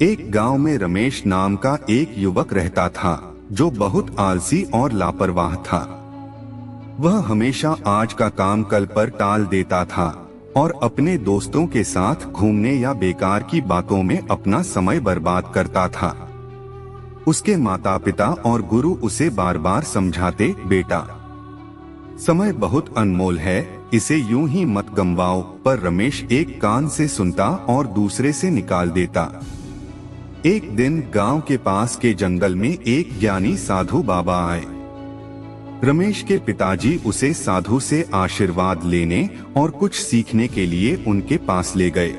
एक गांव में रमेश नाम का एक युवक रहता था जो बहुत आलसी और लापरवाह था। वह हमेशा आज का काम कल पर टाल देता था और अपने दोस्तों के साथ घूमने या बेकार की बातों में अपना समय बर्बाद करता था। उसके माता पिता और गुरु उसे बार बार समझाते, बेटा समय बहुत अनमोल है, इसे यूं ही मत गंवाओ, पर रमेश एक कान से सुनता और दूसरे से निकाल देता। एक दिन गांव के पास के जंगल में एक ज्ञानी साधु बाबा आए। रमेश के पिताजी उसे साधु से आशीर्वाद लेने और कुछ सीखने के लिए उनके पास ले गए।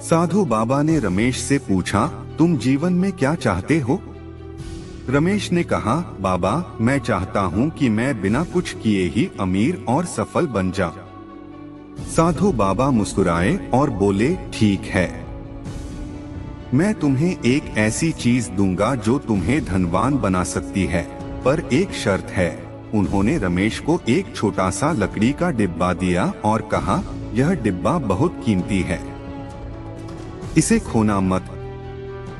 साधु बाबा ने रमेश से पूछा, तुम जीवन में क्या चाहते हो? रमेश ने कहा, बाबा मैं चाहता हूँ कि मैं बिना कुछ किए ही अमीर और सफल बन जाऊं। साधु बाबा मुस्कुराए और बोले, ठीक है, मैं तुम्हें एक ऐसी चीज दूंगा जो तुम्हें धनवान बना सकती है, पर एक शर्त है। उन्होंने रमेश को एक छोटा सा लकड़ी का डिब्बा दिया और कहा, यह डिब्बा बहुत कीमती है, इसे खोना मत।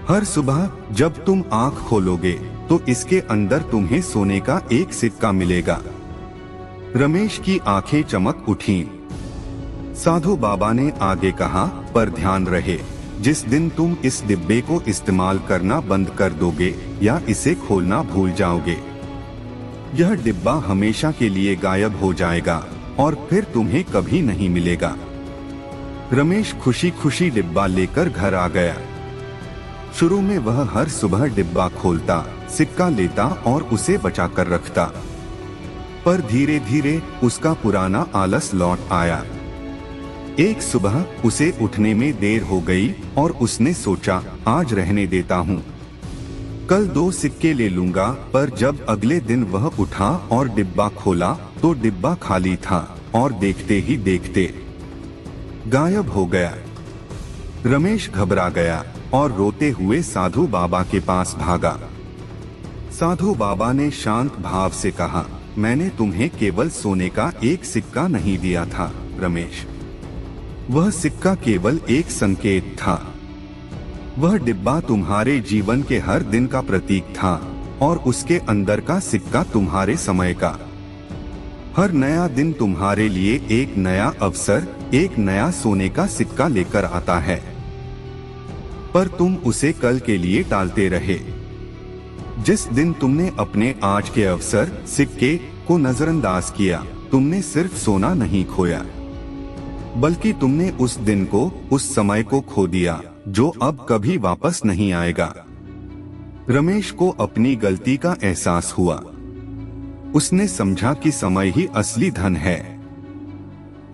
हर सुबह जब तुम आंख खोलोगे तो इसके अंदर तुम्हें सोने का एक सिक्का मिलेगा। रमेश की आंखें चमक उठीं। साधु बाबा ने आगे कहा, पर ध्यान रहे, जिस दिन तुम इस डिब्बे को इस्तेमाल करना बंद कर दोगे या इसे खोलना भूल जाओगे, यह डिब्बा हमेशा के लिए गायब हो जाएगा और फिर तुम्हें कभी नहीं मिलेगा। रमेश खुशी खुशी डिब्बा लेकर घर आ गया। शुरू में वह हर सुबह डिब्बा खोलता, सिक्का लेता और उसे बचा कर रखता, पर धीरे धीरे उसका पुराना आलस लौट आया। एक सुबह उसे उठने में देर हो गई और उसने सोचा, आज रहने देता हूँ, कल 2 सिक्के ले लूंगा। पर जब अगले दिन वह उठा और डिब्बा खोला तो डिब्बा खाली था और देखते ही देखते गायब हो गया। रमेश घबरा गया और रोते हुए साधु बाबा के पास भागा। साधु बाबा ने शांत भाव से कहा, मैंने तुम्हें केवल सोने का एक सिक्का नहीं दिया था रमेश, वह सिक्का केवल एक संकेत था। वह डिब्बा तुम्हारे जीवन के हर दिन का प्रतीक था और उसके अंदर का सिक्का तुम्हारे समय का। हर नया दिन तुम्हारे लिए एक नया अवसर, एक नया सोने का सिक्का लेकर आता है, पर तुम उसे कल के लिए टालते रहे। जिस दिन तुमने अपने आज के अवसर, सिक्के को नजरअंदाज किया, तुमने सिर्फ सोना नहीं खोया, बल्कि तुमने उस दिन को, उस समय को खो दिया जो अब कभी वापस नहीं आएगा। रमेश को अपनी गलती का एहसास हुआ। उसने समझा कि समय ही असली धन है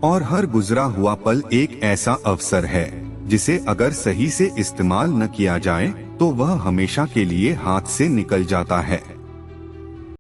और हर गुजरा हुआ पल एक ऐसा अवसर है जिसे अगर सही से इस्तेमाल न किया जाए तो वह हमेशा के लिए हाथ से निकल जाता है।